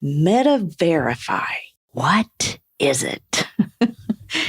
Meta Verify. What is it?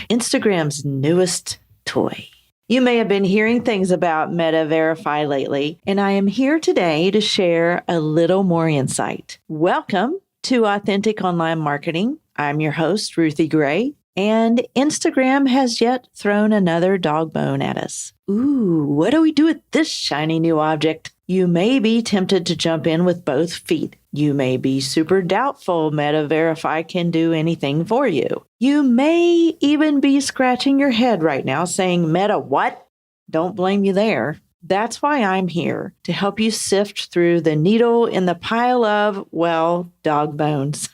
Instagram's newest toy. You may have been hearing things about Meta Verify lately, and I am here today to share a little more insight. Welcome to Authentic Online Marketing. I'm your host, Ruthie Gray, and Instagram has yet thrown another dog bone at us. Ooh, what do we do with this shiny new object? You may be tempted to jump in with both feet. You may be super doubtful Meta Verify can do anything for you. You may even be scratching your head right now saying, Meta what? Don't blame you there. That's why I'm here, to help you sift through the needle in the pile of, well, dog bones.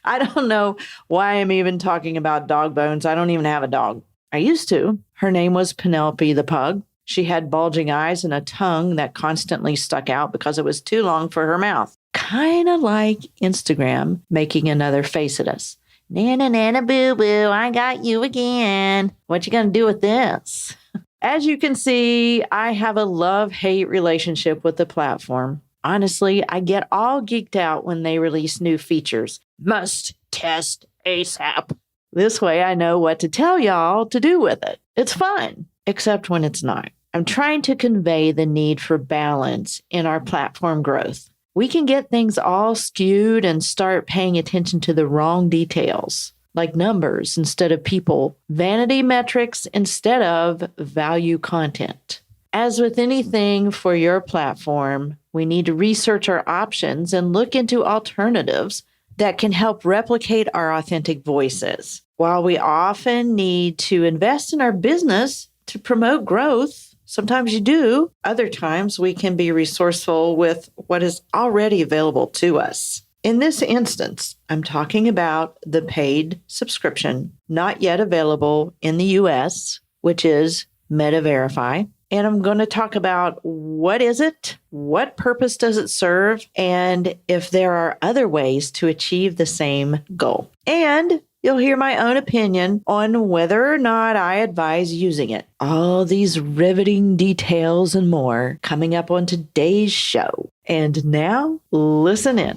I don't know why I'm even talking about dog bones. I don't even have a dog. I used to. Her name was Penelope the pug. She had bulging eyes and a tongue that constantly stuck out because it was too long for her mouth. Kind of like Instagram making another face at us. Nana, nana, boo-boo, I got you again. What you gonna do with this? As you can see, I have a love-hate relationship with the platform. Honestly, I get all geeked out when they release new features. Must test ASAP. This way I know what to tell y'all to do with it. It's fun, except when it's not. I'm trying to convey the need for balance in our platform growth. We can get things all skewed and start paying attention to the wrong details, like numbers instead of people, vanity metrics instead of value content. As with anything for your platform, we need to research our options and look into alternatives that can help replicate our authentic voices. While we often need to invest in our business to promote growth, sometimes you do. Other times we can be resourceful with what is already available to us. In this instance, I'm talking about the paid subscription, not yet available in the US, which is Meta Verify. And I'm going to talk about what is it, what purpose does it serve, and if there are other ways to achieve the same goal. And you'll hear my own opinion on whether or not I advise using it. All these riveting details and more coming up on today's show. And now, listen in.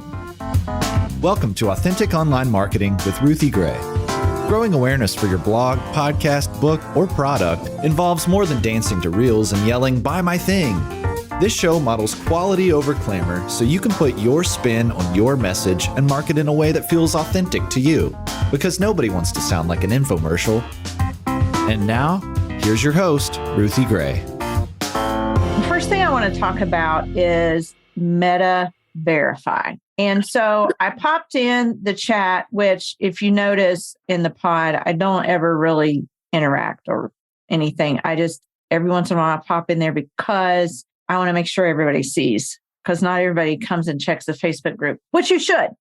Welcome to Authentic Online Marketing with Ruthie Gray. Growing awareness for your blog, podcast, book, or product involves more than dancing to reels and yelling, "Buy my thing." This show models quality over clamor so you can put your spin on your message and market in a way that feels authentic to you, because nobody wants to sound like an infomercial. And now, here's your host, Ruthie Gray. The first thing I want to talk about is Meta Verify. And so I popped in the chat, which if you notice in the pod, I don't ever really interact or anything. I just, every once in a while, I pop in there because I want to make sure everybody sees, because not everybody comes and checks the Facebook group, which you should.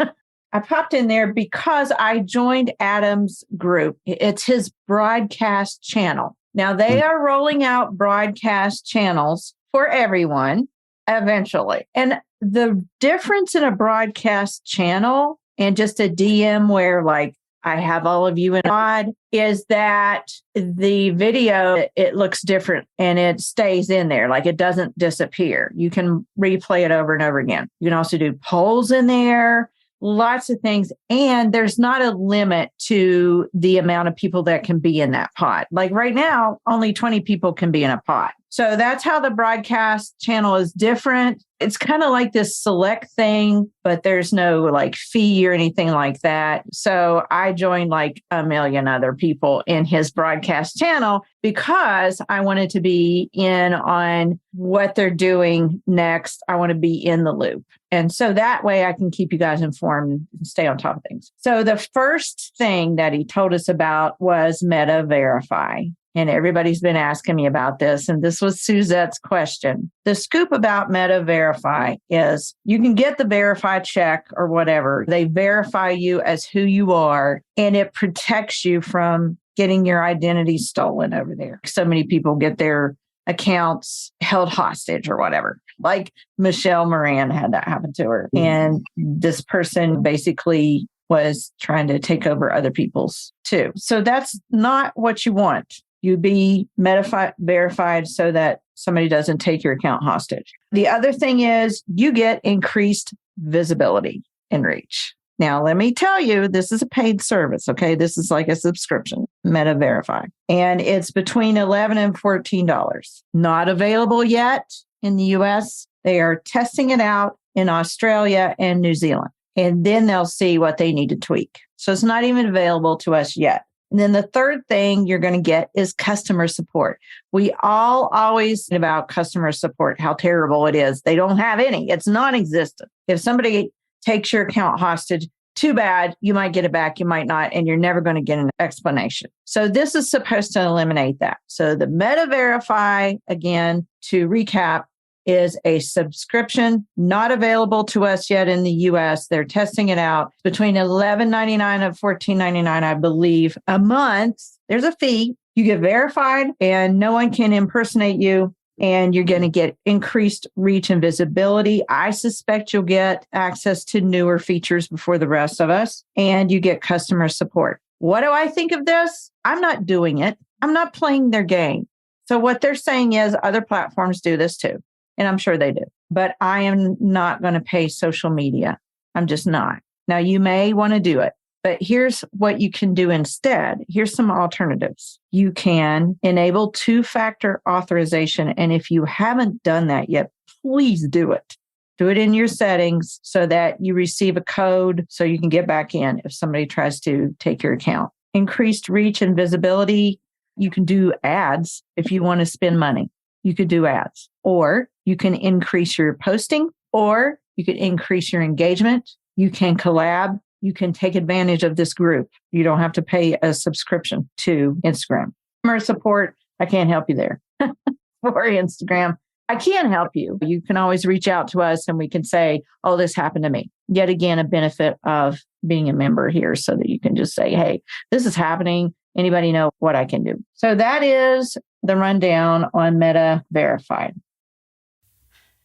I popped in there because I joined Adam's group. It's his broadcast channel. Now they are rolling out broadcast channels for everyone eventually. And the difference in a broadcast channel and just a DM where like I have all of you in pod is that the video, it looks different and it stays in there. Like it doesn't disappear. You can replay it over and over again. You can also do polls in there, lots of things. And there's not a limit to the amount of people that can be in that pod. Like right now, only 20 people can be in a pod. So that's how the broadcast channel is different. It's kind of like this select thing, but there's no like fee or anything like that. So I joined like a million other people in his broadcast channel because I wanted to be in on what they're doing next. I want to be in the loop. And so that way I can keep you guys informed and stay on top of things. So the first thing that he told us about was Meta Verify. And everybody's been asking me about this. And this was Suzette's question. The scoop about Meta Verify is you can get the verify check or whatever. They verify you as who you are, and it protects you from getting your identity stolen over there. So many people get their accounts held hostage or whatever. Like Michelle Moran had that happen to her. And this person basically was trying to take over other people's too. So that's not what you want. You be verified so that somebody doesn't take your account hostage. The other thing is you get increased visibility. in reach. Now, let me tell you, this is a paid service, okay? This is like a subscription, Meta Verify. And it's between $11 and $14. Not available yet in the US. They are testing it out in Australia and New Zealand. And then they'll see what they need to tweak. So it's not even available to us yet. And then the third thing you're going to get is customer support. We all always think about customer support, how terrible it is. They don't have any. It's non-existent. If somebody takes your account hostage, too bad. You might get it back. You might not. And you're never going to get an explanation. So this is supposed to eliminate that. So the Meta Verify, again, to recap, is a subscription not available to us yet in the US. They're testing it out between $11.99 and $14.99, I believe, a month. There's a fee. You get verified and no one can impersonate you. And you're going to get increased reach and visibility. I suspect you'll get access to newer features before the rest of us. And you get customer support. What do I think of this? I'm not doing it. I'm not playing their game. So what they're saying is other platforms do this too. And I'm sure they do. But I am not going to pay social media. I'm just not. Now, you may want to do it. But here's what you can do instead. Here's some alternatives. You can enable two-factor authorization. And if you haven't done that yet, please do it. Do it in your settings so that you receive a code so you can get back in if somebody tries to take your account. Increased reach and visibility. You can do ads if you want to spend money. You could do ads. Or you can increase your posting, or you could increase your engagement. You can collab. You can take advantage of this group. You don't have to pay a subscription to Instagram. Customer support, I can't help you there. For Instagram, I can help you. You can always reach out to us and we can say, oh, this happened to me. Yet again, a benefit of being a member here so that you can just say, hey, this is happening. Anybody know what I can do? So that is the rundown on Meta Verify.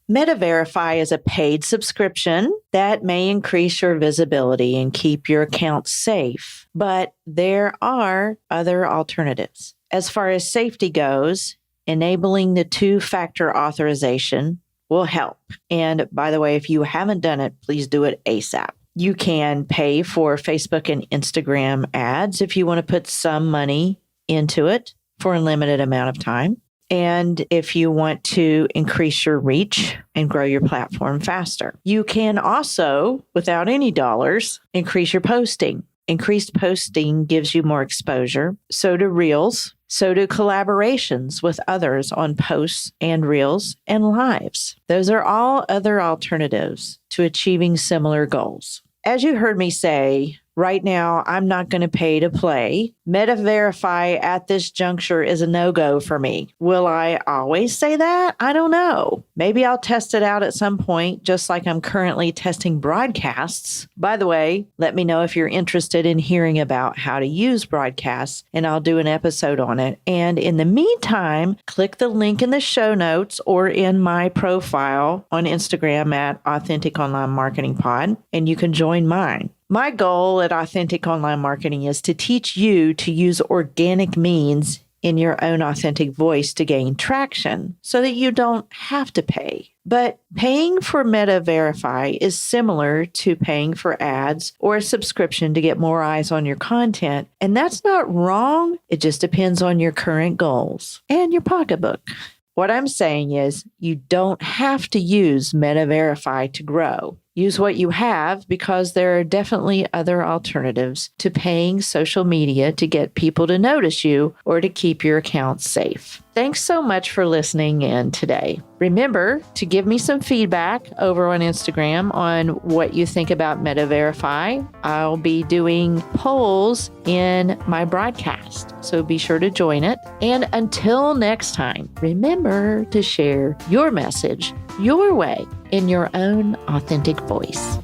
Meta Verify is a paid subscription that may increase your visibility and keep your account safe, but there are other alternatives. As far as safety goes, enabling the two-factor authorization will help. And by the way, if you haven't done it, please do it ASAP. You can pay for Facebook and Instagram ads if you want to put some money into it for a limited amount of time. And if you want to increase your reach and grow your platform faster, you can also, without any dollars, increase your posting. Increased posting gives you more exposure. So do Reels. So do collaborations with others on posts and Reels and lives. Those are all other alternatives to achieving similar goals. As you heard me say, right now, I'm not going to pay to play. Meta Verify at this juncture is a no-go for me. Will I always say that? I don't know. Maybe I'll test it out at some point, just like I'm currently testing broadcasts. By the way, let me know if you're interested in hearing about how to use broadcasts, and I'll do an episode on it. And in the meantime, click the link in the show notes or in my profile on Instagram at Authentic Online Marketing Pod, and you can join mine. My goal at Authentic Online Marketing is to teach you to use organic means in your own authentic voice to gain traction so that you don't have to pay. But paying for Meta Verify is similar to paying for ads or a subscription to get more eyes on your content. And that's not wrong. It just depends on your current goals and your pocketbook. What I'm saying is you don't have to use Meta Verify to grow. Use what you have because there are definitely other alternatives to paying social media to get people to notice you or to keep your account safe. Thanks so much for listening in today. Remember to give me some feedback over on Instagram on what you think about Meta Verify. I'll be doing polls in my broadcast, so be sure to join it. And until next time, remember to share your message your way in your own authentic voice.